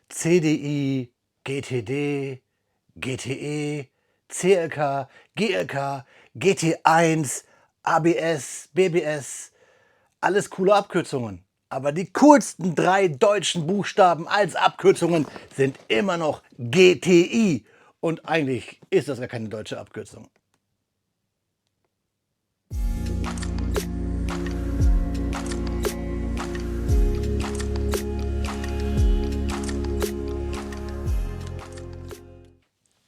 CDI, GTD, GTE, CLK, GLK, GT1, ABS, BBS, alles coole Abkürzungen. Aber die coolsten 3 deutschen Buchstaben als Abkürzungen sind immer noch GTI. Und eigentlich ist das gar keine deutsche Abkürzung.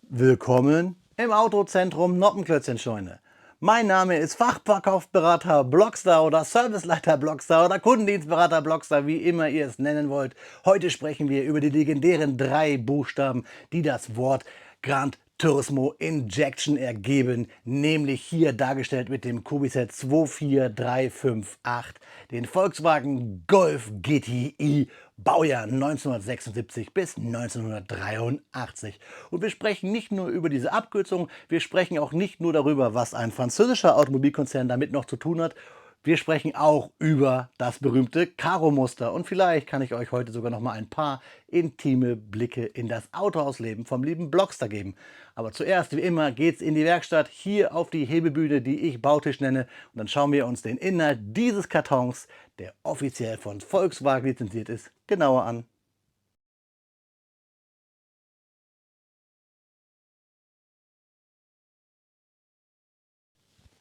Willkommen im Autozentrum Noppenklötzchenscheune. Mein Name ist Fachverkaufsberater Blockstar oder Serviceleiter Blockstar oder Kundendienstberater Blockstar, wie immer ihr es nennen wollt. Heute sprechen wir über die legendären 3 Buchstaben, die das Wort Gran Turismo Injection ergeben, nämlich hier dargestellt mit dem Kobi-Set 24358, den Volkswagen Golf GTI, Baujahr 1976 bis 1983. Und wir sprechen nicht nur über diese Abkürzung, wir sprechen auch nicht nur darüber, was ein französischer Automobilkonzern damit noch zu tun hat. Wir sprechen auch über das berühmte Karo-Muster und vielleicht kann ich euch heute sogar noch mal ein paar intime Blicke in das Autohausleben vom lieben Blockstar geben. Aber zuerst, wie immer, geht's in die Werkstatt, hier auf die Hebebühne, die ich Bautisch nenne. Und dann schauen wir uns den Inhalt dieses Kartons, der offiziell von Volkswagen lizenziert ist, genauer an.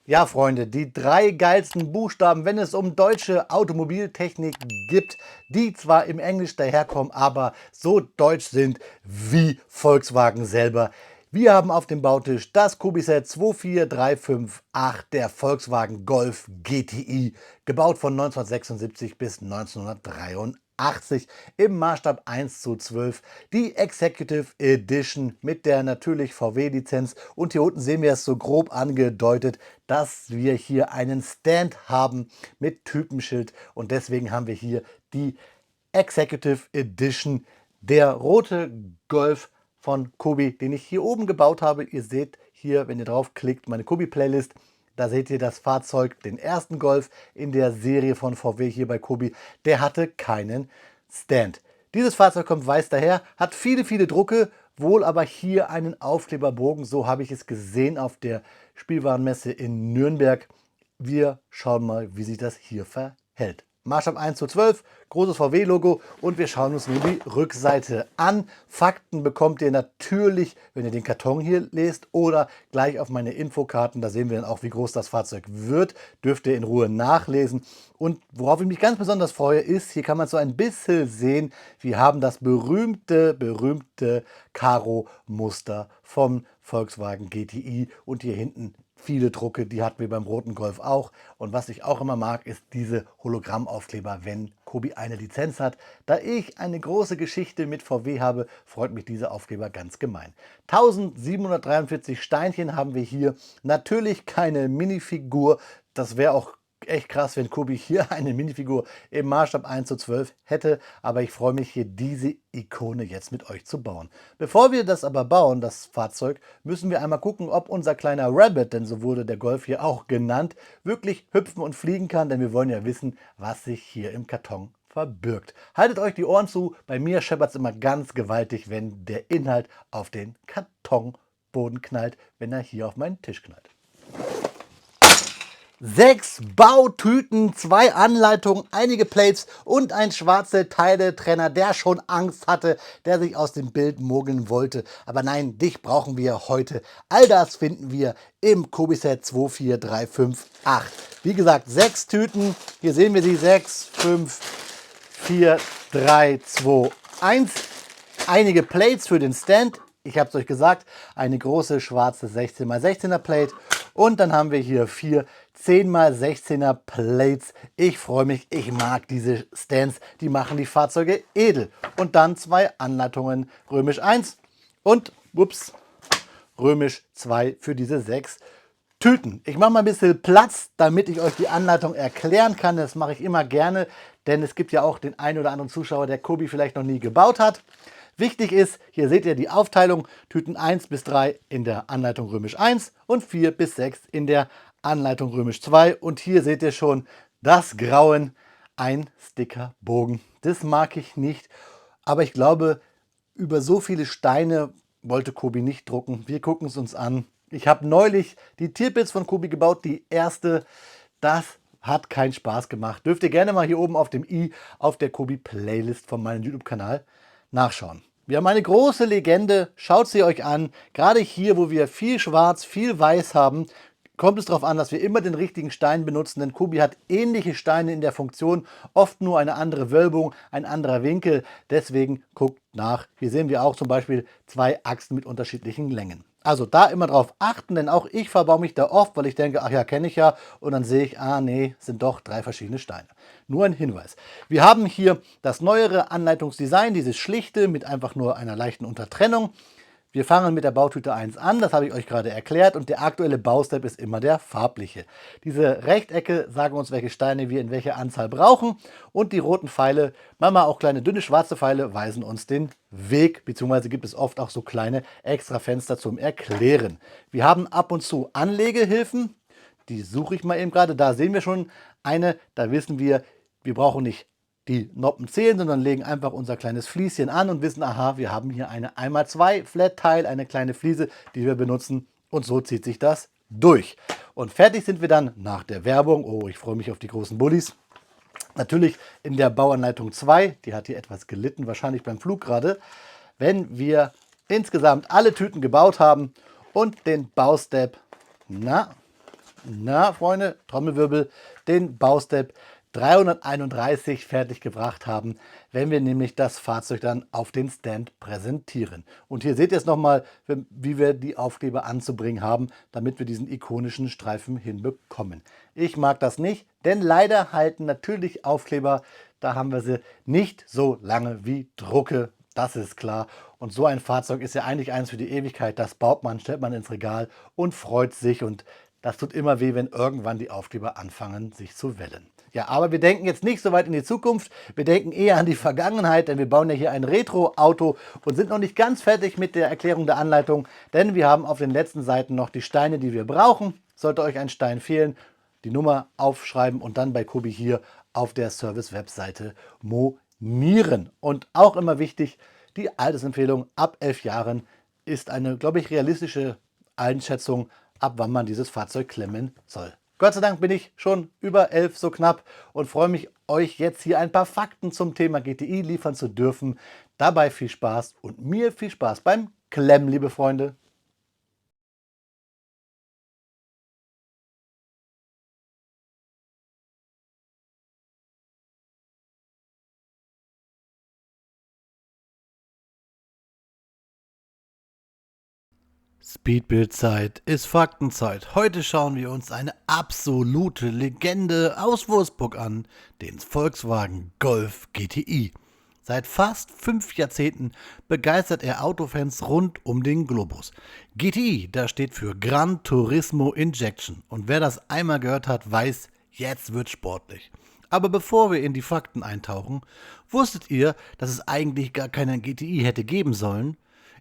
Ja, Freunde, die 3 geilsten Buchstaben, wenn es um deutsche Automobiltechnik gibt, die zwar im Englisch daherkommen, aber so deutsch sind wie Volkswagen selber. Wir haben auf dem Bautisch das Kobi-Set 24358, der Volkswagen Golf GTI, gebaut von 1976 bis 1983 im Maßstab 1:12, die Executive Edition mit der natürlich VW-Lizenz. Und hier unten sehen wir es so grob angedeutet, dass wir hier einen Stand haben mit Typenschild und deswegen haben wir hier die Executive Edition, der rote Golf von Kobi, den ich hier oben gebaut habe. Ihr seht hier, wenn ihr draufklickt, meine Kobi-Playlist. Da seht ihr das Fahrzeug, den ersten Golf in der Serie von VW hier bei Kobi. Der hatte keinen Stand. Dieses Fahrzeug kommt weiß daher, hat viele Drucke, wohl aber hier einen Aufkleberbogen. So habe ich es gesehen auf der Spielwarenmesse in Nürnberg. Wir schauen mal, wie sich das hier verhält. Maßstab 1:12, großes VW-Logo und wir schauen uns nun die Rückseite an. Fakten bekommt ihr natürlich, wenn ihr den Karton hier lest oder gleich auf meine Infokarten. Da sehen wir dann auch, wie groß das Fahrzeug wird. Dürft ihr in Ruhe nachlesen. Und worauf ich mich ganz besonders freue, ist, hier kann man so ein bisschen sehen, wir haben das berühmte Karo-Muster vom Volkswagen GTI und hier hinten viele Drucke, die hatten wir beim roten Golf auch. Und was ich auch immer mag, ist diese Hologrammaufkleber, wenn Kobi eine Lizenz hat. Da ich eine große Geschichte mit VW habe, freut mich dieser Aufkleber ganz gemein. 1743 Steinchen haben wir hier. Natürlich keine Minifigur. Das wäre auch echt krass, wenn Kobi hier eine Minifigur im Maßstab 1:12 hätte, aber ich freue mich hier, diese Ikone jetzt mit euch zu bauen. Bevor wir das aber bauen, das Fahrzeug, müssen wir einmal gucken, ob unser kleiner Rabbit, denn so wurde der Golf hier auch genannt, wirklich hüpfen und fliegen kann, denn wir wollen ja wissen, was sich hier im Karton verbirgt. Haltet euch die Ohren zu, bei mir scheppert es immer ganz gewaltig, wenn der Inhalt auf den Kartonboden knallt, wenn er hier auf meinen Tisch knallt. 6 Bautüten, 2 Anleitungen, einige Plates und ein schwarzer Teiletrenner, der schon Angst hatte, der sich aus dem Bild mogeln wollte. Aber nein, dich brauchen wir heute. All das finden wir im Kobi-Set 24358. Wie gesagt, 6 Tüten. Hier sehen wir sie: 6, 5, 4, 3, 2, 1. Einige Plates für den Stand. Ich habe es euch gesagt, eine große schwarze 16x16er Plate. Und dann haben wir hier 4 10x16er Plates. Ich freue mich, ich mag diese Stands, die machen die Fahrzeuge edel. Und dann 2 Anleitungen, römisch 1 und römisch 2 für diese 6 Tüten. Ich mache mal ein bisschen Platz, damit ich euch die Anleitung erklären kann. Das mache ich immer gerne, denn es gibt ja auch den einen oder anderen Zuschauer, der Kobi vielleicht noch nie gebaut hat. Wichtig ist, hier seht ihr die Aufteilung: Tüten 1 bis 3 in der Anleitung römisch 1 und 4 bis 6 in der Anleitung römisch 2. Und hier seht ihr schon das Grauen, ein Stickerbogen. Das mag ich nicht. Aber ich glaube, über so viele Steine wollte Kobi nicht drucken. Wir gucken es uns an. Ich habe neulich die Tierpits von Kobi gebaut, die erste. Das hat keinen Spaß gemacht. Dürft ihr gerne mal hier oben auf dem i auf der Kobi Playlist von meinem YouTube-Kanal nachschauen. Wir haben eine große Legende, schaut sie euch an. Gerade hier, wo wir viel Schwarz, viel Weiß haben, kommt es darauf an, dass wir immer den richtigen Stein benutzen, denn Kobi hat ähnliche Steine in der Funktion, oft nur eine andere Wölbung, ein anderer Winkel. Deswegen guckt nach. Hier sehen wir auch zum Beispiel zwei Achsen mit unterschiedlichen Längen. Also da immer drauf achten, denn auch ich verbaue mich da oft, weil ich denke, ach ja, kenne ich ja. Und dann sehe ich, ah nee, sind doch drei verschiedene Steine. Nur ein Hinweis. Wir haben hier das neuere Anleitungsdesign, dieses schlichte mit einfach nur einer leichten Untertrennung. Wir fangen mit der Bautüte 1 an, das habe ich euch gerade erklärt, und der aktuelle Baustep ist immer der farbliche. Diese Rechtecke sagen uns, welche Steine wir in welcher Anzahl brauchen, und die roten Pfeile, manchmal auch kleine dünne schwarze Pfeile, weisen uns den Weg, beziehungsweise gibt es oft auch so kleine extra Fenster zum Erklären. Wir haben ab und zu Anlegehilfen, die suche ich mal eben gerade, da sehen wir schon eine, da wissen wir, wir brauchen nicht die Noppen zählen, sondern legen einfach unser kleines Flieschen an und wissen, aha, wir haben hier eine 1x2 Flat-Tile, eine kleine Fliese, die wir benutzen, und so zieht sich das durch. Und fertig sind wir dann nach der Werbung. Oh, ich freue mich auf die großen Bullis. Natürlich in der Bauanleitung 2, die hat hier etwas gelitten, wahrscheinlich beim Flug gerade, wenn wir insgesamt alle Tüten gebaut haben und den Baustep, na Freunde, Trommelwirbel, den Baustep 331 fertig gebracht haben, wenn wir nämlich das Fahrzeug dann auf den Stand präsentieren. Und hier seht ihr es nochmal, wie wir die Aufkleber anzubringen haben, damit wir diesen ikonischen Streifen hinbekommen. Ich mag das nicht, denn leider halten natürlich Aufkleber, da haben wir sie, nicht so lange wie Drucke. Das ist klar. Und so ein Fahrzeug ist ja eigentlich eins für die Ewigkeit. Das baut man, stellt man ins Regal und freut sich. Und das tut immer weh, wenn irgendwann die Aufkleber anfangen, sich zu wellen. Ja, aber wir denken jetzt nicht so weit in die Zukunft. Wir denken eher an die Vergangenheit, denn wir bauen ja hier ein Retro-Auto und sind noch nicht ganz fertig mit der Erklärung der Anleitung, denn wir haben auf den letzten Seiten noch die Steine, die wir brauchen. Sollte euch ein Stein fehlen, die Nummer aufschreiben und dann bei Kobi hier auf der Service-Webseite monieren. Und auch immer wichtig, die Altersempfehlung ab 11 Jahren ist eine, glaube ich, realistische Einschätzung, ab wann man dieses Fahrzeug klemmen soll. Gott sei Dank bin ich schon über 11 so knapp und freue mich, euch jetzt hier ein paar Fakten zum Thema GTI liefern zu dürfen. Dabei viel Spaß und mir viel Spaß beim Klemmen, liebe Freunde. Speedbildzeit ist Faktenzeit. Heute schauen wir uns eine absolute Legende aus Wolfsburg an, den Volkswagen Golf GTI. Seit fast 5 Jahrzehnten begeistert er Autofans rund um den Globus. GTI, das steht für Gran Turismo Injection. Und wer das einmal gehört hat, weiß, jetzt wird sportlich. Aber bevor wir in die Fakten eintauchen, wusstet ihr, dass es eigentlich gar keinen GTI hätte geben sollen?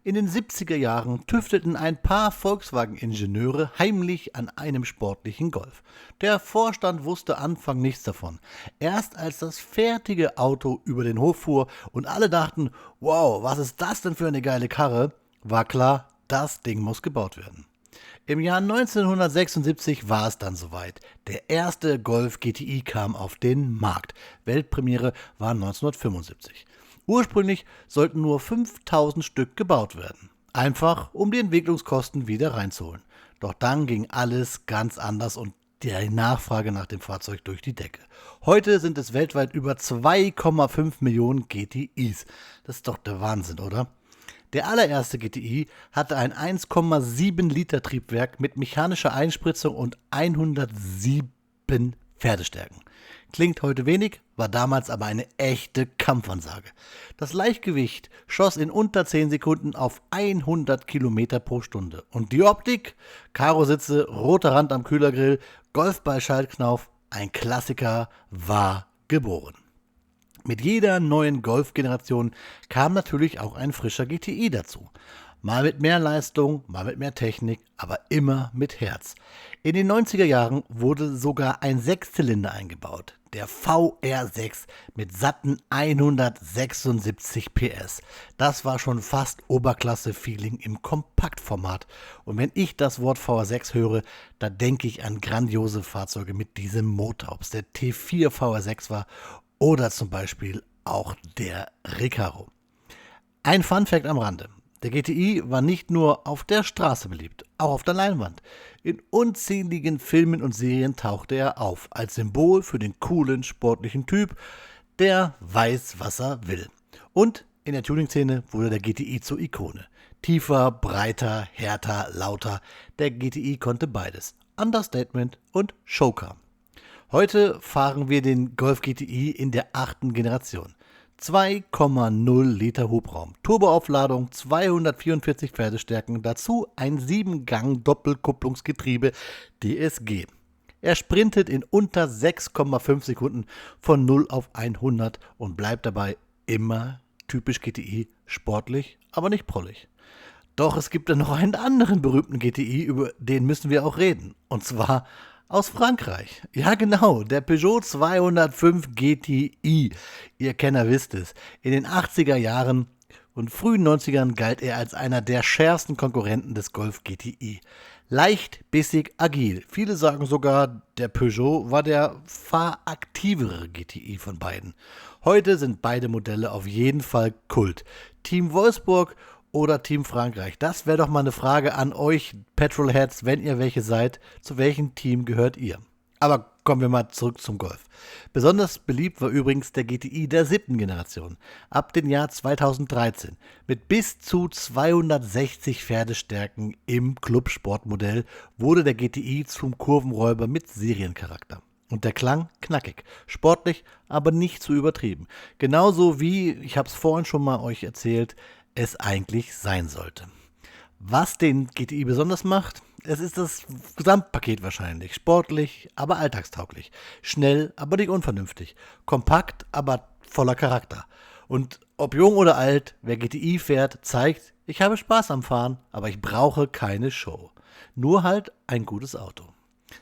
In den 70er Jahren tüftelten ein paar Volkswagen-Ingenieure heimlich an einem sportlichen Golf. Der Vorstand wusste Anfang nichts davon. Erst als das fertige Auto über den Hof fuhr und alle dachten, wow, was ist das denn für eine geile Karre, war klar, das Ding muss gebaut werden. Im Jahr 1976 war es dann soweit. Der erste Golf GTI kam auf den Markt. Weltpremiere war 1975. Ursprünglich sollten nur 5000 Stück gebaut werden. Einfach, um die Entwicklungskosten wieder reinzuholen. Doch dann ging alles ganz anders und die Nachfrage nach dem Fahrzeug durch die Decke. Heute sind es weltweit über 2,5 Millionen GTIs. Das ist doch der Wahnsinn, oder? Der allererste GTI hatte ein 1,7 Liter Triebwerk mit mechanischer Einspritzung und 107 Pferdestärken. Klingt heute wenig, war damals aber eine echte Kampfansage. Das Leichtgewicht schoss in unter 10 Sekunden auf 100 Kilometer pro Stunde. Und die Optik? Karositze, roter Rand am Kühlergrill, Golfball-Schaltknauf, ein Klassiker war geboren. Mit jeder neuen Golf-Generation kam natürlich auch ein frischer GTI dazu. Mal mit mehr Leistung, mal mit mehr Technik, aber immer mit Herz. In den 90er Jahren wurde sogar ein Sechszylinder eingebaut. der VR6 mit satten 176 PS. Das war schon fast Oberklasse-Feeling im Kompaktformat. Und wenn ich das Wort VR6 höre, da denke ich an grandiose Fahrzeuge mit diesem Motor, ob es der T4 VR6 war oder zum Beispiel auch der Recaro. Ein Funfact am Rande. Der GTI war nicht nur auf der Straße beliebt, auch auf der Leinwand. In unzähligen Filmen und Serien tauchte er auf, als Symbol für den coolen, sportlichen Typ, der weiß, was er will. Und in der Tuning-Szene wurde der GTI zur Ikone. Tiefer, breiter, härter, lauter. Der GTI konnte beides. Understatement und Showcar. Heute fahren wir den Golf GTI in der 8. Generation. 2,0 Liter Hubraum, Turboaufladung, 244 Pferdestärken, dazu ein 7-Gang-Doppelkupplungsgetriebe DSG. Er sprintet in unter 6,5 Sekunden von 0 auf 100 und bleibt dabei immer typisch GTI, sportlich, aber nicht prollig. Doch es gibt ja noch einen anderen berühmten GTI, über den müssen wir auch reden, und zwar aus Frankreich. Ja genau, der Peugeot 205 GTI. Ihr Kenner wisst es. In den 80er Jahren und frühen 90ern galt er als einer der schärfsten Konkurrenten des Golf GTI. Leicht, bissig, agil. Viele sagen sogar, der Peugeot war der fahraktivere GTI von beiden. Heute sind beide Modelle auf jeden Fall Kult. Team Wolfsburg oder Team Frankreich? Das wäre doch mal eine Frage an euch Petrolheads, wenn ihr welche seid. Zu welchem Team gehört ihr? Aber kommen wir mal zurück zum Golf. Besonders beliebt war übrigens der GTI der 7. Generation. Ab dem Jahr 2013 mit bis zu 260 Pferdestärken im Clubsportmodell wurde der GTI zum Kurvenräuber mit Seriencharakter. Und der Klang knackig, sportlich, aber nicht zu übertrieben. Genauso wie, ich habe es vorhin schon mal euch erzählt, es eigentlich sein sollte. Was den GTI besonders macht, es ist das Gesamtpaket wahrscheinlich. Sportlich, aber alltagstauglich. Schnell, aber nicht unvernünftig. Kompakt, aber voller Charakter. Und ob jung oder alt, wer GTI fährt, zeigt, ich habe Spaß am Fahren, aber ich brauche keine Show. Nur halt ein gutes Auto.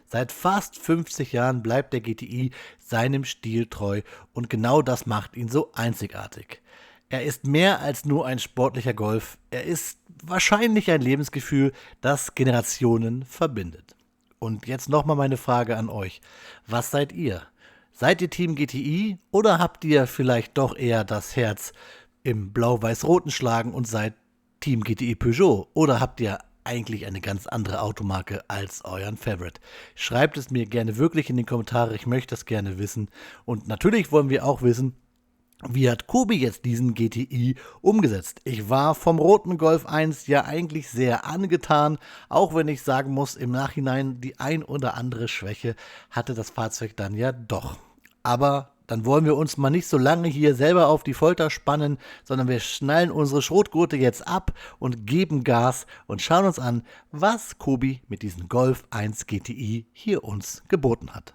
Seit fast 50 Jahren bleibt der GTI seinem Stil treu und genau das macht ihn so einzigartig. Er ist mehr als nur ein sportlicher Golf. Er ist wahrscheinlich ein Lebensgefühl, das Generationen verbindet. Und jetzt nochmal meine Frage an euch. Was seid ihr? Seid ihr Team GTI oder habt ihr vielleicht doch eher das Herz im blau-weiß-roten schlagen und seid Team GTI Peugeot? Oder habt ihr eigentlich eine ganz andere Automarke als euren Favorite? Schreibt es mir gerne wirklich in die Kommentare. Ich möchte das gerne wissen. Und natürlich wollen wir auch wissen, wie hat Kobi jetzt diesen GTI umgesetzt? Ich war vom roten Golf 1 ja eigentlich sehr angetan, auch wenn ich sagen muss, im Nachhinein die ein oder andere Schwäche hatte das Fahrzeug dann ja doch. Aber dann wollen wir uns mal nicht so lange hier selber auf die Folter spannen, sondern wir schnallen unsere Schrotgurte jetzt ab und geben Gas und schauen uns an, was Kobi mit diesem Golf 1 GTI hier uns geboten hat.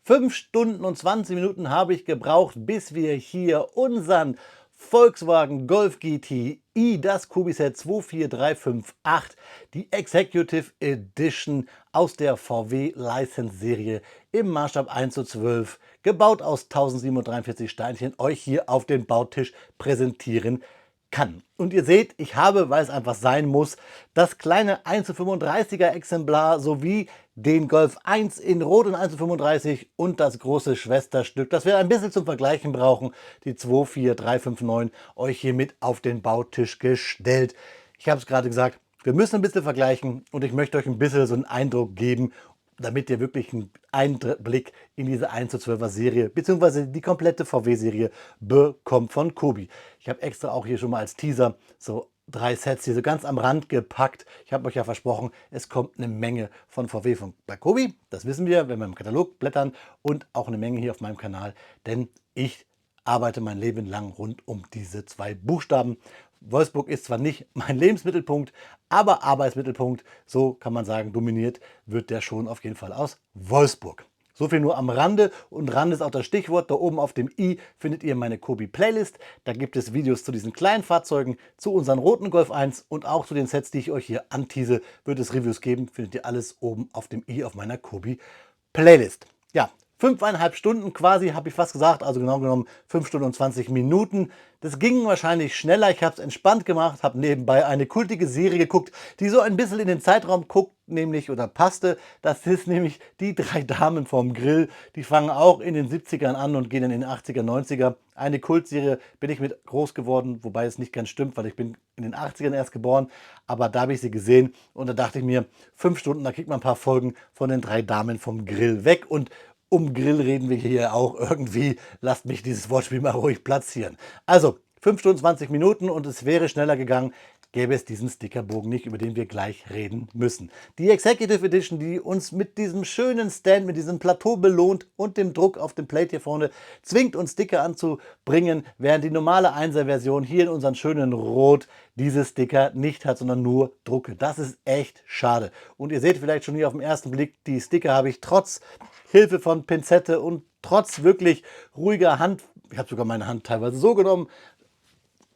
5 Stunden und 20 Minuten habe ich gebraucht, bis wir hier unseren Volkswagen Golf GTI, das Kobi-Set 24358, die Executive Edition aus der VW License-Serie im Maßstab 1:12, gebaut aus 1743 Steinchen, euch hier auf den Bautisch präsentieren kann. Und ihr seht, ich habe, weil es einfach sein muss, das kleine 1:35er Exemplar sowie den Golf 1 in Rot und 1:35 und das große Schwesterstück, das wir ein bisschen zum Vergleichen brauchen, die 24359, euch hier mit auf den Bautisch gestellt. Ich habe es gerade gesagt, wir müssen ein bisschen vergleichen und ich möchte euch ein bisschen so einen Eindruck geben, damit ihr wirklich einen Einblick in diese 1:12er Serie bzw. die komplette VW-Serie bekommt von Kobi. Ich habe extra auch hier schon mal als Teaser so 3 Sets hier so ganz am Rand gepackt. Ich habe euch ja versprochen, es kommt eine Menge von VW bei Kobi. Das wissen wir, wenn wir im Katalog blättern, und auch eine Menge hier auf meinem Kanal, denn ich arbeite mein Leben lang rund um diese 2 Buchstaben. Wolfsburg ist zwar nicht mein Lebensmittelpunkt, aber Arbeitsmittelpunkt, so kann man sagen, dominiert wird der schon auf jeden Fall aus Wolfsburg. So viel nur am Rande, und Rande ist auch das Stichwort. Da oben auf dem i findet ihr meine Kobi-Playlist. Da gibt es Videos zu diesen kleinen Fahrzeugen, zu unseren roten Golf 1 und auch zu den Sets, die ich euch hier antease, wird es Reviews geben. Findet ihr alles oben auf dem i auf meiner Kobi-Playlist. Ja, 5,5 Stunden quasi, habe ich fast gesagt, also genau genommen 5 Stunden und 20 Minuten. Das ging wahrscheinlich schneller, ich habe es entspannt gemacht, habe nebenbei eine kultige Serie geguckt, die so ein bisschen in den Zeitraum guckt, nämlich oder passte. Das ist nämlich die drei Damen vom Grill. Die fangen auch in den 70ern an und gehen in den 80er, 90er. Eine Kultserie, bin ich mit groß geworden, wobei es nicht ganz stimmt, weil ich bin in den 80ern erst geboren, aber da habe ich sie gesehen und da dachte ich mir, 5 Stunden, da kriegt man ein paar Folgen von den drei Damen vom Grill weg und um Grill reden wir hier auch irgendwie. Lasst mich dieses Wortspiel mal ruhig platzieren. Also 5 Stunden 20 Minuten und es wäre schneller gegangen, gäbe es diesen Stickerbogen nicht, über den wir gleich reden müssen. Die Executive Edition, die uns mit diesem schönen Stand, mit diesem Plateau belohnt und dem Druck auf dem Plate hier vorne, zwingt uns Sticker anzubringen, während die normale 1er Version hier in unseren schönen Rot diese Sticker nicht hat, sondern nur Drucke. Das ist echt schade. Und ihr seht vielleicht schon hier auf den ersten Blick, die Sticker habe ich trotz Hilfe von Pinzette und trotz wirklich ruhiger Hand, ich habe sogar meine Hand teilweise so genommen,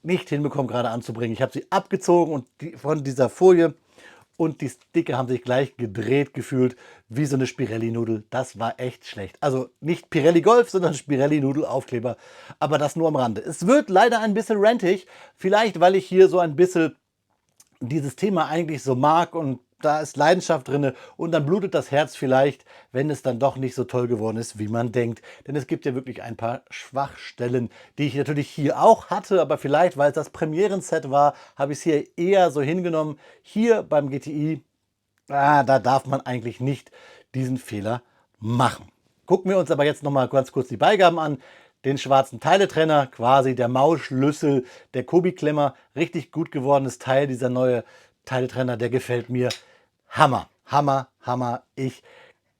nicht hinbekommen gerade anzubringen. Ich habe sie abgezogen und von dieser Folie und die Sticker haben sich gleich gedreht gefühlt wie so eine Spirelli-Nudel. Das war echt schlecht. Also nicht Pirelli Golf, sondern Spirelli-Nudel-Aufkleber. Aber das nur am Rande. Es wird leider ein bisschen rantig. Vielleicht, weil ich hier so ein bisschen dieses Thema eigentlich so mag und da ist Leidenschaft drin und dann blutet das Herz vielleicht, wenn es dann doch nicht so toll geworden ist, wie man denkt. Denn es gibt ja wirklich ein paar Schwachstellen, die ich natürlich hier auch hatte, aber vielleicht, weil es das Premieren-Set war, habe ich es hier eher so hingenommen. Hier beim GTI, da darf man eigentlich nicht diesen Fehler machen. Gucken wir uns aber jetzt noch mal ganz kurz die Beigaben an. Den schwarzen Teiletrenner, quasi der Mausschlüssel, der Kobi-Klemmer, richtig gut gewordenes Teil, dieser neue Teiletrenner, der gefällt mir. Hammer, Hammer, Hammer. Ich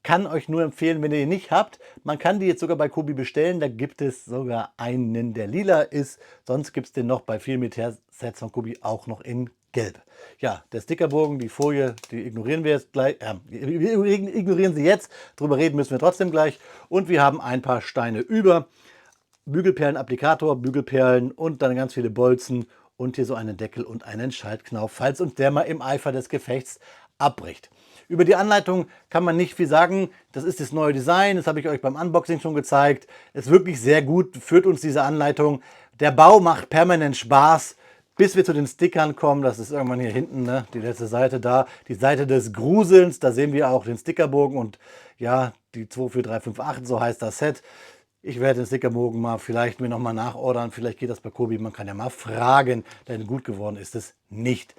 kann euch nur empfehlen, wenn ihr ihn nicht habt. Man kann die jetzt sogar bei Kobi bestellen. Da gibt es sogar einen, der lila ist. Sonst gibt es den noch bei vielen Militärsets von Kobi auch noch in gelb. Ja, der Stickerbogen, die Folie, die ignorieren wir jetzt gleich. Wir ignorieren sie jetzt. Drüber reden müssen wir trotzdem gleich. Und wir haben ein paar Steine über. Bügelperlen-Applikator, Bügelperlen und dann ganz viele Bolzen und hier so einen Deckel und einen Schaltknauf, falls uns der mal im Eifer des Gefechts abbricht. Über die Anleitung kann man nicht viel sagen. Das ist das neue Design, das habe ich euch beim Unboxing schon gezeigt. Ist wirklich sehr gut, führt uns diese Anleitung. Der Bau macht permanent Spaß, bis wir zu den Stickern kommen. Das ist irgendwann hier hinten, ne? Die letzte Seite da. Die Seite des Gruselns, da sehen wir auch den Stickerbogen und ja, die 24358, so heißt das Set. Ich werde den Stickerbogen mal vielleicht mir nochmal nachordern. Vielleicht geht das bei Kobi. Man kann ja mal fragen, denn gut geworden ist es nicht.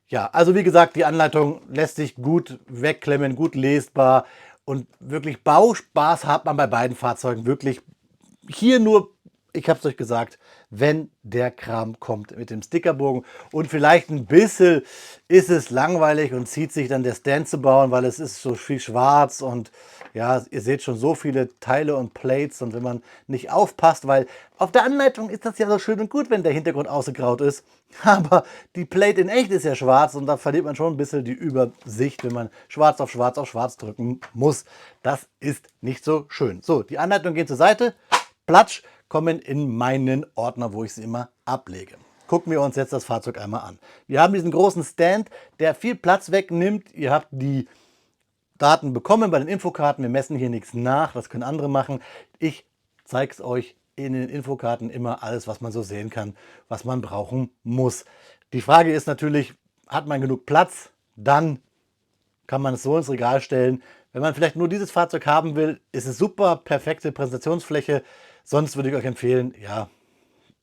Ja, also wie gesagt, die Anleitung lässt sich gut wegklemmen, gut lesbar und wirklich Bauspaß hat man bei beiden Fahrzeugen. Wirklich hier nur, ich habe es euch gesagt, wenn der Kram kommt mit dem Stickerbogen. Und vielleicht ein bisschen ist es langweilig und zieht sich dann der Stand zu bauen, weil es ist so viel schwarz und ja, ihr seht schon so viele Teile und Plates und wenn man nicht aufpasst, weil auf der Anleitung ist das ja so schön und gut, wenn der Hintergrund ausgegraut ist, aber die Plate in echt ist ja schwarz und da verliert man schon ein bisschen die Übersicht, wenn man schwarz auf schwarz drücken muss. Das ist nicht so schön. So, die Anleitung geht zur Seite, platsch, kommen in meinen Ordner, wo ich sie immer ablege. Gucken wir uns jetzt das Fahrzeug einmal an. Wir haben diesen großen Stand, der viel Platz wegnimmt. Ihr habt die Daten bekommen bei den Infokarten. Wir messen hier nichts nach, das können andere machen. Ich zeige es euch in den Infokarten immer alles, was man so sehen kann, was man brauchen muss. Die Frage ist natürlich, hat man genug Platz? Dann kann man es so ins Regal stellen. Wenn man vielleicht nur dieses Fahrzeug haben will, ist es super, perfekte Präsentationsfläche. Sonst würde ich euch empfehlen, ja,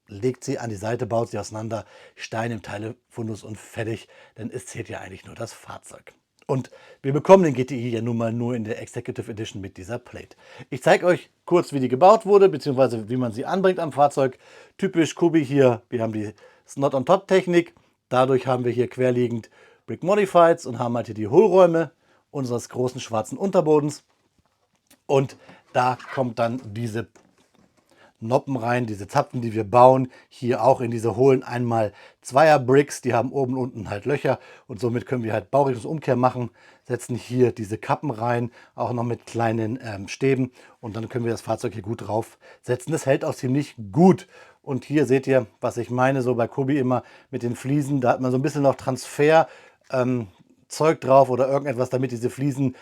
legt sie an die Seite, baut sie auseinander, Stein im Teilefundus und fertig, denn es zählt ja eigentlich nur das Fahrzeug. Und wir bekommen den GTI ja nun mal nur in der Executive Edition mit dieser Plate. Ich zeige euch kurz, wie die gebaut wurde, beziehungsweise wie man sie anbringt am Fahrzeug. Typisch Kobi hier, wir haben die Snot-on-Top-Technik. Dadurch haben wir hier querliegend Brick Modifieds und haben halt hier die Hohlräume unseres großen schwarzen Unterbodens. Und da kommt dann diese Noppen rein, diese Zapfen, die wir bauen, hier auch in diese hohlen 1x2er Bricks, die haben oben und unten halt Löcher und somit können wir halt Baurichtungsumkehr machen, setzen hier diese Kappen rein, auch noch mit kleinen Stäben und dann können wir das Fahrzeug hier gut draufsetzen. Das hält auch ziemlich gut und hier seht ihr, was ich meine, so bei Kobi immer mit den Fliesen, da hat man so ein bisschen noch Transfer Zeug drauf oder irgendetwas, damit diese Fliesen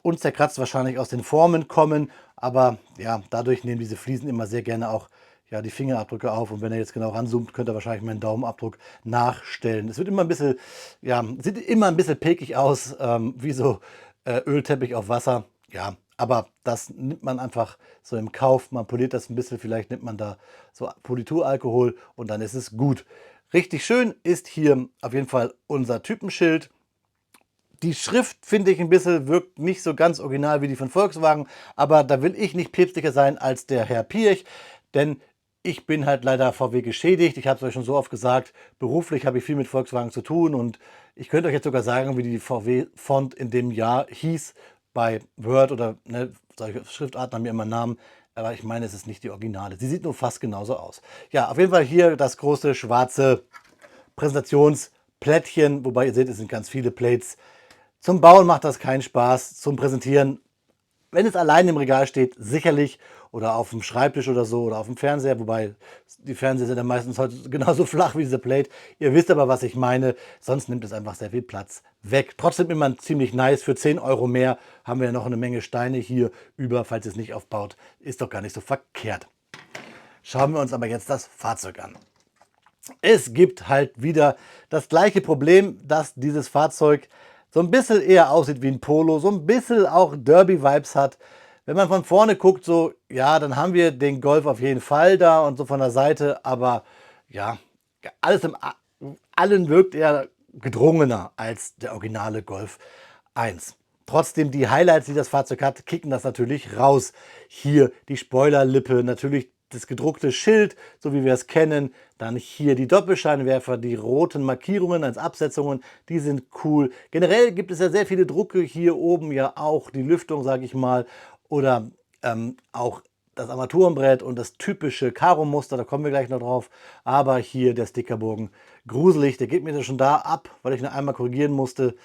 unzerkratzt wahrscheinlich aus den Formen kommen, aber ja, dadurch nehmen diese Fliesen immer sehr gerne auch ja, die Fingerabdrücke auf und wenn er jetzt genau ranzoomt, könnt ihr wahrscheinlich meinen Daumenabdruck nachstellen. Es wird immer ein bisschen, ja, sieht immer ein bisschen pekig aus, wie so Ölteppich auf Wasser. Ja, aber das nimmt man einfach so im Kauf. Man poliert das ein bisschen, vielleicht nimmt man da so Polituralkohol und dann ist es gut. Richtig schön ist hier auf jeden Fall unser Typenschild. Die Schrift finde ich ein bisschen, wirkt nicht so ganz original wie die von Volkswagen, aber da will ich nicht päpstlicher sein als der Herr Pirch, denn ich bin halt leider VW geschädigt. Ich habe es euch schon so oft gesagt, beruflich habe ich viel mit Volkswagen zu tun und ich könnte euch jetzt sogar sagen, wie die VW-Font in dem Jahr hieß bei Word oder ne, solche Schriftarten haben ja immer einen Namen, aber ich meine, es ist nicht die Originale. Sie sieht nur fast genauso aus. Ja, auf jeden Fall hier das große schwarze Präsentationsplättchen, wobei ihr seht, es sind ganz viele Plates. Zum Bauen macht das keinen Spaß, zum Präsentieren, wenn es allein im Regal steht, sicherlich oder auf dem Schreibtisch oder so oder auf dem Fernseher, wobei die Fernseher sind ja meistens heute genauso flach wie diese Plate. Ihr wisst aber, was ich meine, sonst nimmt es einfach sehr viel Platz weg. Trotzdem immer ziemlich nice, für 10 Euro mehr haben wir ja noch eine Menge Steine hier über, falls ihr es nicht aufbaut, ist doch gar nicht so verkehrt. Schauen wir uns aber jetzt das Fahrzeug an. Es gibt halt wieder das gleiche Problem, dass dieses Fahrzeug so ein bisschen eher aussieht wie ein Polo, so ein bisschen auch Derby-Vibes hat. Wenn man von vorne guckt, so, ja, dann haben wir den Golf auf jeden Fall da und so von der Seite, aber ja, alles im allen wirkt er gedrungener als der originale Golf 1. Trotzdem, die Highlights, die das Fahrzeug hat, kicken das natürlich raus. Hier die Spoilerlippe, natürlich das gedruckte Schild, so wie wir es kennen. Dann hier die Doppelscheinwerfer, die roten Markierungen als Absetzungen, die sind cool. Generell gibt es ja sehr viele Drucke, hier oben ja auch die Lüftung, sage ich mal, oder auch das Armaturenbrett und das typische Karo-Muster, da kommen wir gleich noch drauf. Aber hier der Stickerbogen, gruselig, der geht mir schon da ab, weil ich ihn einmal korrigieren musste.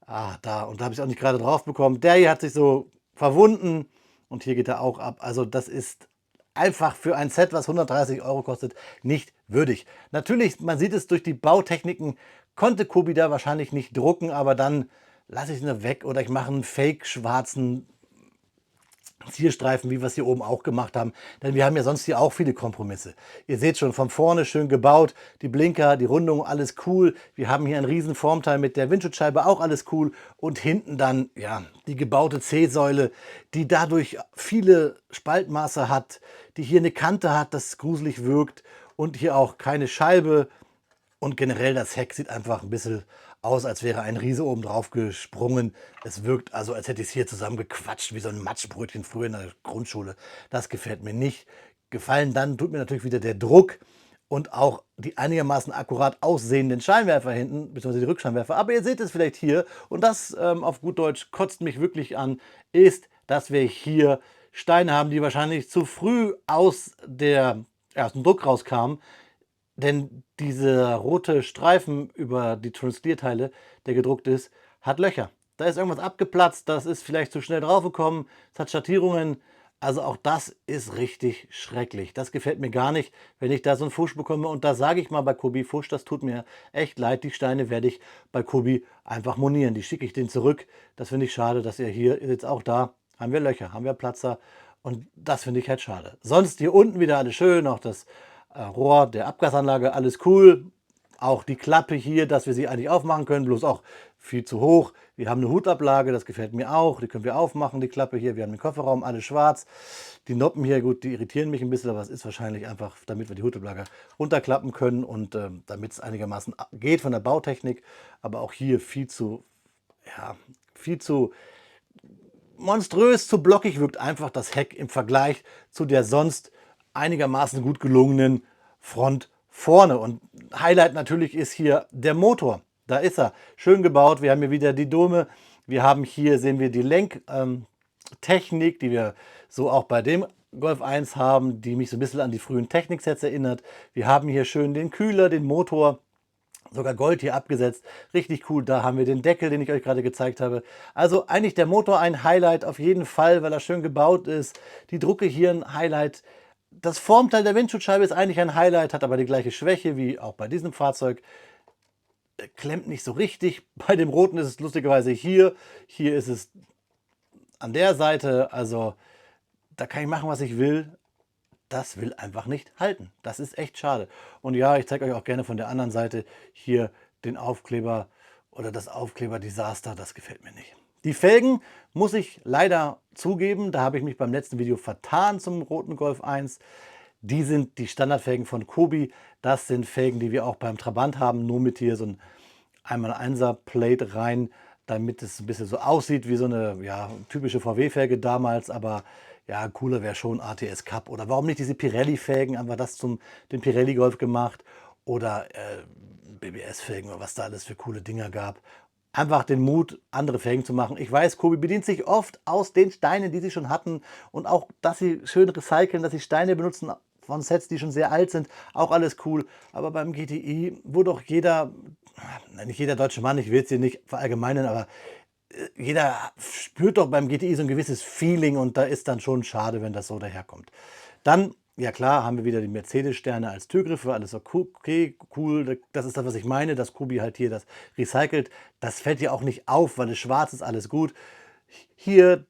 Ah, da, und da habe ich auch nicht gerade drauf bekommen. Der hier hat sich so verwunden und hier geht er auch ab. Also das ist einfach für ein Set, was 130 Euro kostet, nicht würdig. Natürlich, man sieht es durch die Bautechniken, konnte Kobi da wahrscheinlich nicht drucken, aber dann lasse ich es nur weg oder ich mache einen fake-schwarzen Zierstreifen, wie wir es hier oben auch gemacht haben. Denn wir haben ja sonst hier auch viele Kompromisse. Ihr seht schon, von vorne schön gebaut, die Blinker, die Rundung, alles cool. Wir haben hier einen riesen Formteil mit der Windschutzscheibe, auch alles cool. Und hinten dann, ja, die gebaute C-Säule, die dadurch viele Spaltmaße hat, die hier eine Kante hat, das gruselig wirkt. Und hier auch keine Scheibe. Und generell das Heck sieht einfach ein bisschen aus, als wäre ein Riese oben drauf gesprungen. Es wirkt also, als hätte ich es hier zusammengequatscht, wie so ein Matschbrötchen früher in der Grundschule. Das gefällt mir nicht. Gefallen dann tut mir natürlich wieder der Druck und auch die einigermaßen akkurat aussehenden Scheinwerfer hinten, beziehungsweise die Rückscheinwerfer. Aber ihr seht es vielleicht hier, und das auf gut Deutsch kotzt mich wirklich an, ist, dass wir hier Steine haben, die wahrscheinlich zu früh aus dem Druck rauskamen. Denn dieser rote Streifen über die Translierteile, der gedruckt ist, hat Löcher. Da ist irgendwas abgeplatzt, das ist vielleicht zu schnell draufgekommen, es hat Schattierungen. Also auch das ist richtig schrecklich. Das gefällt mir gar nicht, wenn ich da so einen Fusch bekomme. Und da sage ich mal bei Kobi Fusch, das tut mir echt leid. Die Steine werde ich bei Kobi einfach monieren. Die schicke ich den zurück. Das finde ich schade, dass ihr hier, ihr seht auch da, haben wir Löcher, haben wir Platzer. Und das finde ich halt schade. Sonst hier unten wieder alles schön, auch das Rohr der Abgasanlage, alles cool. Auch die Klappe hier, dass wir sie eigentlich aufmachen können, bloß auch viel zu hoch. Wir haben eine Hutablage, das gefällt mir auch. Die können wir aufmachen, die Klappe hier. Wir haben den Kofferraum, alles schwarz. Die Noppen hier, gut, die irritieren mich ein bisschen, aber es ist wahrscheinlich einfach, damit wir die Hutablage runterklappen können und damit es einigermaßen geht von der Bautechnik. Aber auch hier ja, viel zu monströs, zu blockig wirkt einfach das Heck im Vergleich zu der sonst einigermaßen gut gelungenen Front vorne. Und Highlight natürlich ist hier der Motor. Da ist er. Schön gebaut. Wir haben hier wieder die Dome. Wir haben hier, sehen wir die Lenktechnik, die wir so auch bei dem Golf 1 haben, die mich so ein bisschen an die frühen Techniksets erinnert. Wir haben hier schön den Kühler, den Motor. Sogar Gold hier abgesetzt. Richtig cool. Da haben wir den Deckel, den ich euch gerade gezeigt habe. Also eigentlich der Motor ein Highlight auf jeden Fall, weil er schön gebaut ist. Die Drucke hier ein Highlight. Das Formteil der Windschutzscheibe ist eigentlich ein Highlight, hat aber die gleiche Schwäche wie auch bei diesem Fahrzeug. Klemmt nicht so richtig. Bei dem roten ist es lustigerweise hier. Hier ist es an der Seite, also da kann ich machen, was ich will. Das will einfach nicht halten. Das ist echt schade. Und ja, ich zeige euch auch gerne von der anderen Seite hier den Aufkleber oder das Aufkleber-Desaster. Das gefällt mir nicht. Die Felgen muss ich leider zugeben, da habe ich mich beim letzten Video vertan zum roten Golf 1. Die sind die Standardfelgen von Kobi. Das sind Felgen, die wir auch beim Trabant haben, nur mit hier so ein 1x1er Plate rein, damit es ein bisschen so aussieht wie so eine ja, typische VW-Felge damals, aber ja, cooler wäre schon ATS Cup oder warum nicht diese Pirelli-Felgen, haben wir das zum den Pirelli Golf gemacht oder BBS-Felgen oder was da alles für coole Dinger gab. Einfach den Mut, andere Felgen zu machen. Ich weiß, Kobi bedient sich oft aus den Steinen, die sie schon hatten und auch, dass sie schön recyceln, dass sie Steine benutzen von Sets, die schon sehr alt sind, auch alles cool. Aber beim GTI, wo doch jeder, nicht jeder deutsche Mann, ich will es hier nicht verallgemeinern, aber jeder spürt doch beim GTI so ein gewisses Feeling und da ist dann schon schade, wenn das so daherkommt. Dann, ja klar, haben wir wieder die Mercedes-Sterne als Türgriffe, alles okay, cool, das ist das, was ich meine, dass Kobi halt hier das recycelt. Das fällt ja auch nicht auf, weil es schwarz ist, alles gut. Hier,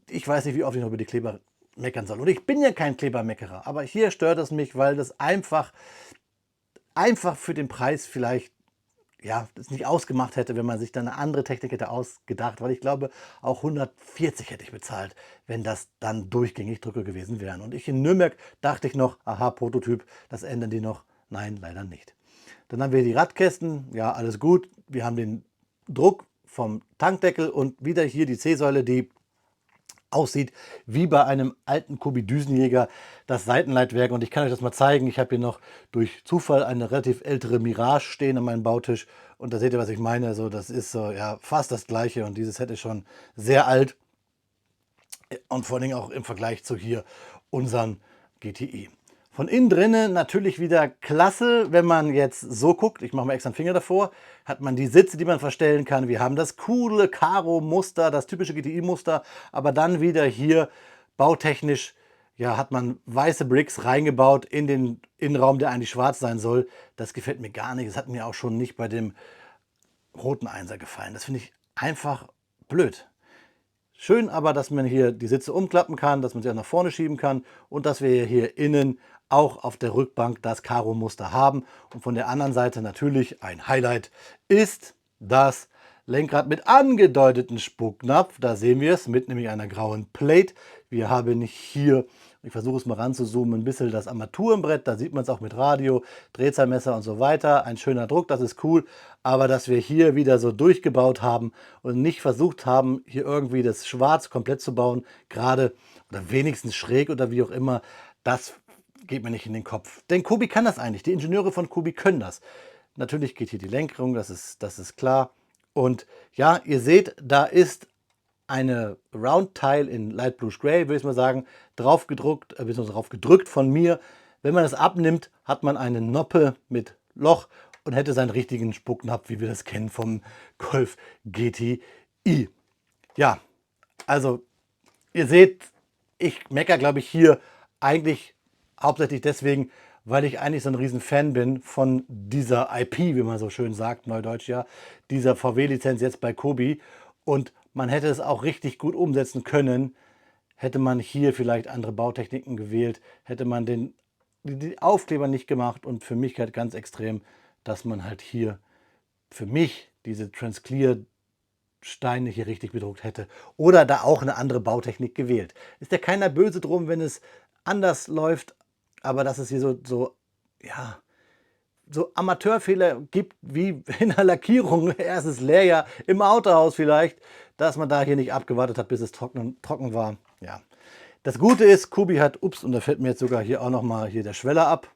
ich weiß nicht, wie oft ich noch über die Kleber meckern soll. Und ich bin ja kein Klebermeckerer, aber hier stört es mich, weil das einfach für den Preis vielleicht ja, das nicht ausgemacht hätte, wenn man sich dann eine andere Technik hätte ausgedacht, weil ich glaube, auch 140 hätte ich bezahlt, wenn das dann durchgängig Drücke gewesen wären. Und ich in Nürnberg dachte ich noch, aha, Prototyp, das ändern die noch. Nein, leider nicht. Dann haben wir die Radkästen, ja, alles gut. Wir haben den Druck vom Tankdeckel und wieder hier die C-Säule, die aussieht wie bei einem alten Kobi-Düsenjäger, das Seitenleitwerk. Und ich kann euch das mal zeigen. Ich habe hier noch durch Zufall eine relativ ältere Mirage stehen an meinem Bautisch. Und da seht ihr, was ich meine. Also das ist so, ja, fast das Gleiche. Und dieses Set ist schon sehr alt. Und vor allen Dingen auch im Vergleich zu hier unseren GTI. Von innen drinnen natürlich wieder klasse, wenn man jetzt so guckt, ich mache mal extra einen Finger davor, hat man die Sitze, die man verstellen kann. Wir haben das coole Karo-Muster, das typische GTI-Muster, aber dann wieder hier bautechnisch, ja, hat man weiße Bricks reingebaut in den Innenraum, der eigentlich schwarz sein soll. Das gefällt mir gar nicht. Das hat mir auch schon nicht bei dem roten Einser gefallen. Das finde ich einfach blöd. Schön aber, dass man hier die Sitze umklappen kann, dass man sie auch nach vorne schieben kann und dass wir hier innen auch auf der Rückbank das Karo-Muster haben. Und von der anderen Seite natürlich ein Highlight ist das Lenkrad mit angedeuteten Spucknapf. Da sehen wir es mit nämlich einer grauen Plate. Wir haben hier, ich versuche es mal ranzuzoomen, ein bisschen das Armaturenbrett. Da sieht man es auch mit Radio, Drehzahlmesser und so weiter. Ein schöner Druck, das ist cool. Aber dass wir hier wieder so durchgebaut haben und nicht versucht haben, hier irgendwie das Schwarz komplett zu bauen, gerade oder wenigstens schräg oder wie auch immer, das geht mir nicht in den Kopf. Denn Kobi kann das eigentlich. Die Ingenieure von Kobi können das. Natürlich geht hier die Lenkung, das ist klar. Und ja, ihr seht, da ist eine Round-Tile in Light Bluish Gray, würde ich mal sagen, drauf gedruckt, beziehungsweise drauf gedrückt von mir. Wenn man das abnimmt, hat man eine Noppe mit Loch und hätte seinen richtigen Spucknapf, wie wir das kennen vom Golf GTI. Ja, also ihr seht, ich meckere, glaube ich, hier eigentlich hauptsächlich deswegen, weil ich eigentlich so ein riesen Fan bin von dieser IP, wie man so schön sagt, neudeutsch ja, dieser VW-Lizenz jetzt bei Kobi. Und man hätte es auch richtig gut umsetzen können, hätte man hier vielleicht andere Bautechniken gewählt, hätte man die Aufkleber nicht gemacht und für mich halt ganz extrem, dass man halt hier für mich diese Transclear Steine hier richtig bedruckt hätte oder da auch eine andere Bautechnik gewählt. Ist ja keiner böse drum, wenn es anders läuft, aber dass es hier ja, so Amateurfehler gibt wie in der Lackierung, erstes Lehrjahr im Autohaus vielleicht, dass man da hier nicht abgewartet hat, bis es trocken war. Ja. Das Gute ist, Kobi hat, ups, und da fällt mir jetzt sogar hier auch nochmal hier der Schweller ab.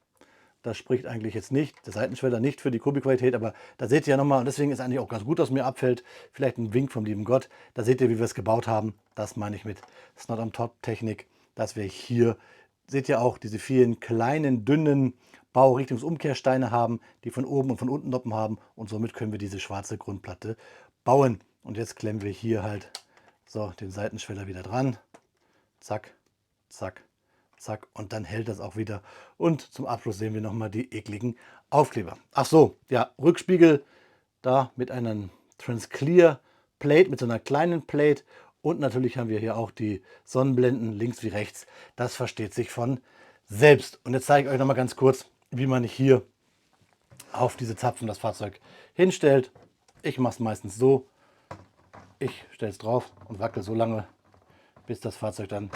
Das spricht eigentlich jetzt nicht, der Seitenschweller nicht für die Kobi-Qualität, aber da seht ihr ja nochmal, und deswegen ist eigentlich auch ganz gut, dass mir abfällt, vielleicht ein Wink vom lieben Gott. Da seht ihr, wie wir es gebaut haben. Das meine ich mit Snot on Top Technik, dass wir hier, seht ihr auch, diese vielen kleinen, dünnen Baurichtungsumkehrsteine haben, die von oben und von unten Noppen haben und somit können wir diese schwarze Grundplatte bauen. Und jetzt klemmen wir hier halt so den Seitenschweller wieder dran. Zack, zack, zack, und dann hält das auch wieder. Und zum Abschluss sehen wir nochmal die ekligen Aufkleber. Ach so, ja, Rückspiegel da mit einem Transclear Plate, mit so einer kleinen Plate Und natürlich haben wir hier auch die Sonnenblenden links wie rechts. Das versteht sich von selbst. Und jetzt zeige ich euch noch mal ganz kurz, wie man hier auf diese Zapfen das Fahrzeug hinstellt. Ich mache es meistens so. Ich stelle es drauf und wackel so lange, bis das Fahrzeug dann,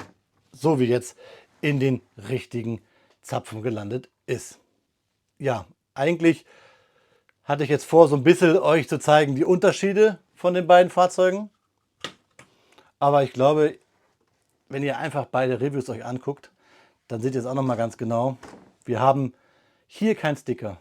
so wie jetzt, in den richtigen Zapfen gelandet ist. Ja, eigentlich hatte ich jetzt vor, so ein bisschen euch zu zeigen, die Unterschiede von den beiden Fahrzeugen. Aber ich glaube, wenn ihr einfach beide Reviews euch anguckt, dann seht ihr es auch noch mal ganz genau. Wir haben hier keinen Sticker.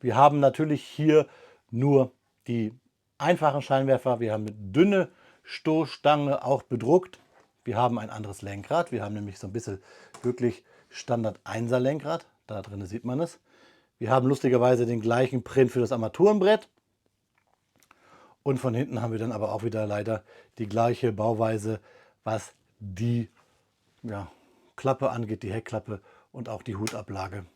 Wir haben natürlich hier nur die einfachen Scheinwerfer. Wir haben eine dünne Stoßstange auch bedruckt. Wir haben ein anderes Lenkrad. Wir haben nämlich so ein bisschen wirklich Standard 1er Lenkrad. Da drin sieht man es. Wir haben lustigerweise den gleichen Print für das Armaturenbrett. Und von hinten haben wir dann aber auch wieder leider die gleiche Bauweise, was die Klappe angeht, die Heckklappe und auch die Hutablage.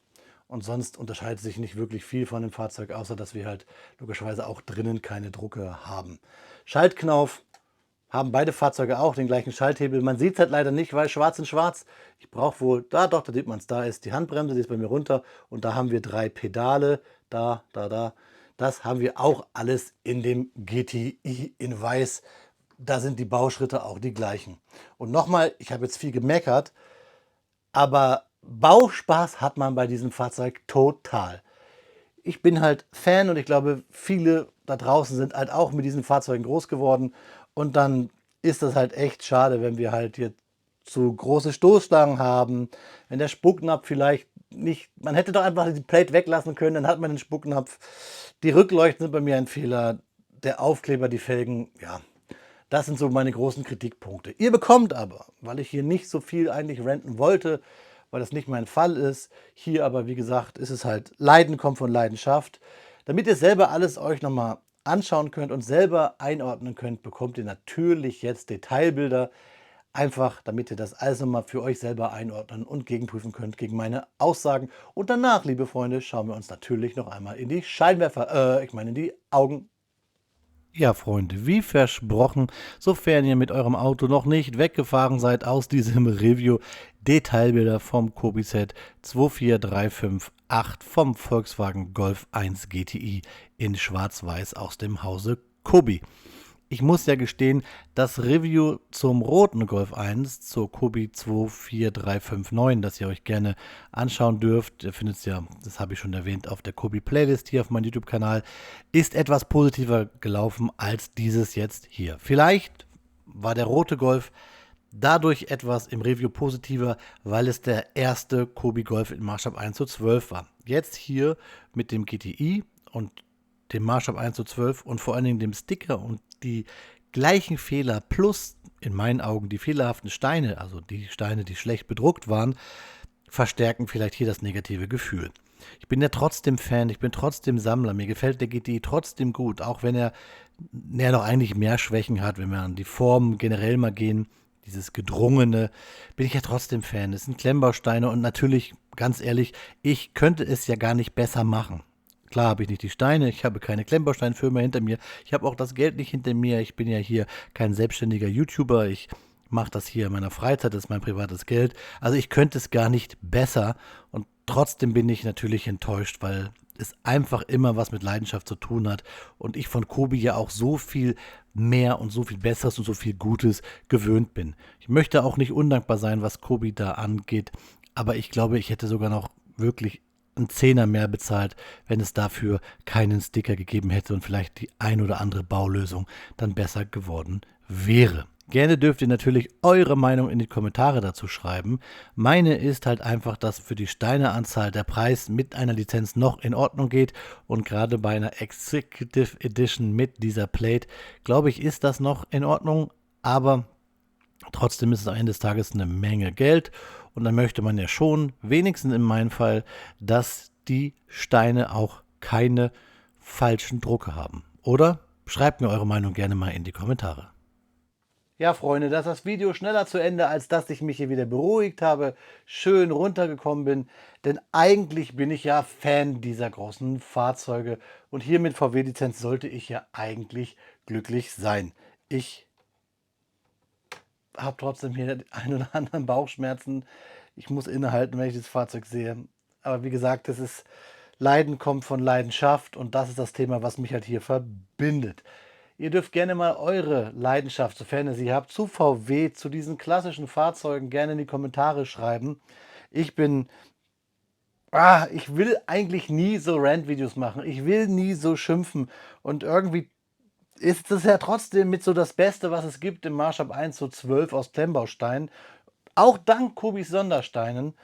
Und sonst unterscheidet sich nicht wirklich viel von dem Fahrzeug, außer dass wir halt logischerweise auch drinnen keine Drucke haben. Schaltknauf haben beide Fahrzeuge auch, den gleichen Schalthebel. Man sieht es halt leider nicht, weil schwarz in schwarz. Ich brauche wohl, da sieht man es, da ist die Handbremse, die ist bei mir runter. Und da haben wir 3 Pedale, da. Das haben wir auch alles in dem GTI in weiß. Da sind die Bauschritte auch die gleichen. Und nochmal, ich habe jetzt viel gemeckert, aber Bauspaß hat man bei diesem Fahrzeug total. Ich bin halt Fan und ich glaube, viele da draußen sind halt auch mit diesen Fahrzeugen groß geworden. Und dann ist das halt echt schade, wenn wir halt hier zu große Stoßstangen haben, wenn der Spucknapf vielleicht nicht, man hätte doch einfach die Plate weglassen können, dann hat man den Spucknapf. Die Rückleuchten sind bei mir ein Fehler, der Aufkleber, die Felgen, ja, das sind so meine großen Kritikpunkte. Ihr bekommt aber, weil ich hier nicht so viel eigentlich renten wollte, weil das nicht mein Fall ist, hier aber wie gesagt, ist es halt, Leiden kommt von Leidenschaft. Damit ihr selber alles euch nochmal anschauen könnt und selber einordnen könnt, bekommt ihr natürlich jetzt Detailbilder. Einfach, damit ihr das alles nochmal für euch selber einordnen und gegenprüfen könnt gegen meine Aussagen. Und danach, liebe Freunde, schauen wir uns natürlich noch einmal in die Scheinwerfer, in die Augen. Ja, Freunde, wie versprochen, sofern ihr mit eurem Auto noch nicht weggefahren seid aus diesem Review, Detailbilder vom Kobi-Set 24358 vom Volkswagen Golf 1 GTI in Schwarz-Weiß aus dem Hause Kobi. Ich muss ja gestehen, das Review zum roten Golf 1, zur Kobi 24359, das ihr euch gerne anschauen dürft, ihr findet es ja, das habe ich schon erwähnt, auf der Kobi Playlist hier auf meinem YouTube-Kanal, ist etwas positiver gelaufen als dieses jetzt hier. Vielleicht war der rote Golf dadurch etwas im Review positiver, weil es der erste Kobi Golf in Maßstab 1:12 war. Jetzt hier mit dem GTI und dem Maßstab 1:12 und vor allen Dingen dem Sticker und die gleichen Fehler plus in meinen Augen die fehlerhaften Steine, also die Steine, die schlecht bedruckt waren, verstärken vielleicht hier das negative Gefühl. Ich bin ja trotzdem Fan, ich bin trotzdem Sammler, mir gefällt der GTI trotzdem gut, auch wenn er noch eigentlich mehr Schwächen hat, wenn wir an die Formen generell mal gehen, dieses Gedrungene, bin ich ja trotzdem Fan. Es sind Klemmbausteine und natürlich, ganz ehrlich, ich könnte es ja gar nicht besser machen. Klar habe ich nicht die Steine, ich habe keine Klemmbausteinfirma hinter mir, ich habe auch das Geld nicht hinter mir, ich bin ja hier kein selbstständiger YouTuber, ich mache das hier in meiner Freizeit, das ist mein privates Geld. Also ich könnte es gar nicht besser und trotzdem bin ich natürlich enttäuscht, weil es einfach immer was mit Leidenschaft zu tun hat und ich von Kobi ja auch so viel mehr und so viel Besseres und so viel Gutes gewöhnt bin. Ich möchte auch nicht undankbar sein, was Kobi da angeht, aber ich glaube, ich hätte sogar noch wirklich einen Zehner mehr bezahlt, wenn es dafür keinen Sticker gegeben hätte und vielleicht die ein oder andere Baulösung dann besser geworden wäre. Gerne dürft ihr natürlich eure Meinung in die Kommentare dazu schreiben. Meine ist halt einfach, dass für die Steineanzahl der Preis mit einer Lizenz noch in Ordnung geht und gerade bei einer Executive Edition mit dieser Plate, glaube ich, ist das noch in Ordnung, aber trotzdem ist es am Ende des Tages eine Menge Geld und dann möchte man ja schon, wenigstens in meinem Fall, dass die Steine auch keine falschen Drucke haben. Oder? Schreibt mir eure Meinung gerne mal in die Kommentare. Ja, Freunde, dass das Video schneller zu Ende, als dass ich mich hier wieder beruhigt habe, schön runtergekommen bin. Denn eigentlich bin ich ja Fan dieser großen Fahrzeuge. Und hier mit VW-Lizenz sollte ich ja eigentlich glücklich sein. Ich habe trotzdem hier die ein oder anderen Bauchschmerzen. Ich muss innehalten, wenn ich das Fahrzeug sehe. Aber wie gesagt, das ist Leiden kommt von Leidenschaft und das ist das Thema, was mich halt hier verbindet. Ihr dürft gerne mal eure Leidenschaft, sofern ihr sie habt, zu VW, zu diesen klassischen Fahrzeugen gerne in die Kommentare schreiben. Ich bin ich will eigentlich nie so Rant-Videos machen. Ich will nie so schimpfen und irgendwie ist das ja trotzdem mit so das Beste, was es gibt im Maßstab 1:12 aus Klemmbausteinen. Auch dank Kobis Sondersteinen.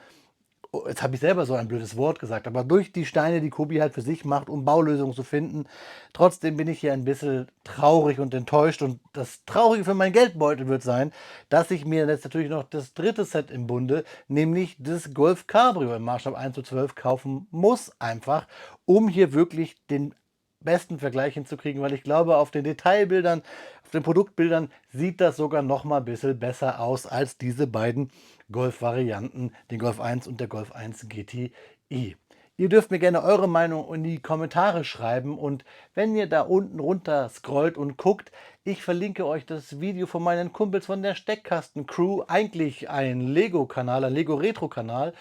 Oh, jetzt habe ich selber so ein blödes Wort gesagt, aber durch die Steine, die Kobi halt für sich macht, um Baulösungen zu finden. Trotzdem bin ich hier ein bisschen traurig und enttäuscht und das Traurige für meinen Geldbeutel wird sein, dass ich mir jetzt natürlich noch das dritte Set im Bunde, nämlich das Golf Cabrio im Maßstab 1:12 kaufen muss einfach, um hier wirklich den besten Vergleich hinzukriegen, weil ich glaube, auf den Detailbildern, auf den Produktbildern sieht das sogar noch mal ein bisschen besser aus als diese beiden Golf-Varianten, den Golf 1 und der Golf 1 GTI. Ihr dürft mir gerne eure Meinung in die Kommentare schreiben und wenn ihr da unten runter scrollt und guckt, ich verlinke euch das Video von meinen Kumpels von der Steckkasten-Crew, eigentlich ein Lego-Kanal, ein Lego-Retro-Kanal,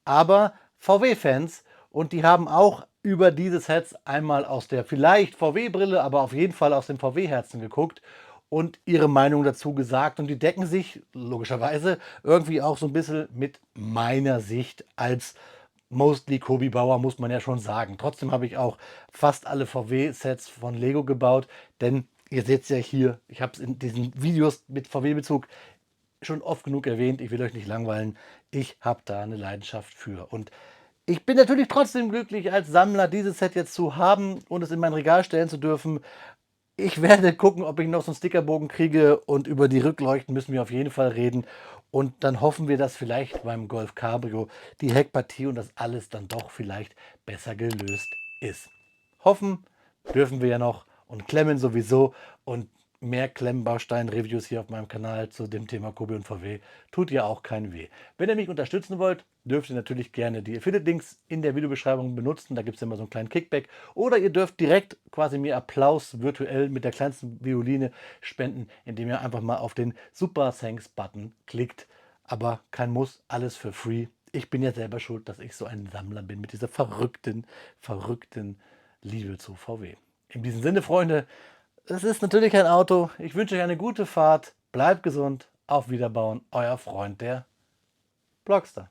aber VW-Fans und die haben auch über diese Sets einmal aus der vielleicht VW-Brille, aber auf jeden Fall aus dem VW-Herzen geguckt und ihre Meinung dazu gesagt. Und die decken sich logischerweise irgendwie auch so ein bisschen mit meiner Sicht als mostly Kobi Bauer, muss man ja schon sagen. Trotzdem habe ich auch fast alle VW-Sets von Lego gebaut, denn ihr seht es ja hier, ich habe es in diesen Videos mit VW-Bezug schon oft genug erwähnt, ich will euch nicht langweilen, ich habe da eine Leidenschaft für. Und ich bin natürlich trotzdem glücklich, als Sammler dieses Set jetzt zu haben und es in mein Regal stellen zu dürfen. Ich werde gucken, ob ich noch so einen Stickerbogen kriege und über die Rückleuchten müssen wir auf jeden Fall reden. Und dann hoffen wir, dass vielleicht beim Golf Cabrio die Heckpartie und das alles dann doch vielleicht besser gelöst ist. Hoffen dürfen wir ja noch und klemmen sowieso und mehr Klemmbaustein-Reviews hier auf meinem Kanal zu dem Thema Kobi und VW tut ja auch keinen weh. Wenn ihr mich unterstützen wollt, dürft ihr natürlich gerne die Affiliate-Links in der Videobeschreibung benutzen. Da gibt es immer so einen kleinen Kickback. Oder ihr dürft direkt quasi mir Applaus virtuell mit der kleinsten Violine spenden, indem ihr einfach mal auf den Super Thanks-Button klickt. Aber kein Muss, alles für free. Ich bin ja selber schuld, dass ich so ein Sammler bin mit dieser verrückten Liebe zu VW. In diesem Sinne, Freunde, es ist natürlich ein Auto. Ich wünsche euch eine gute Fahrt. Bleibt gesund. Auf Wiederbauen. Euer Freund, der Blockster.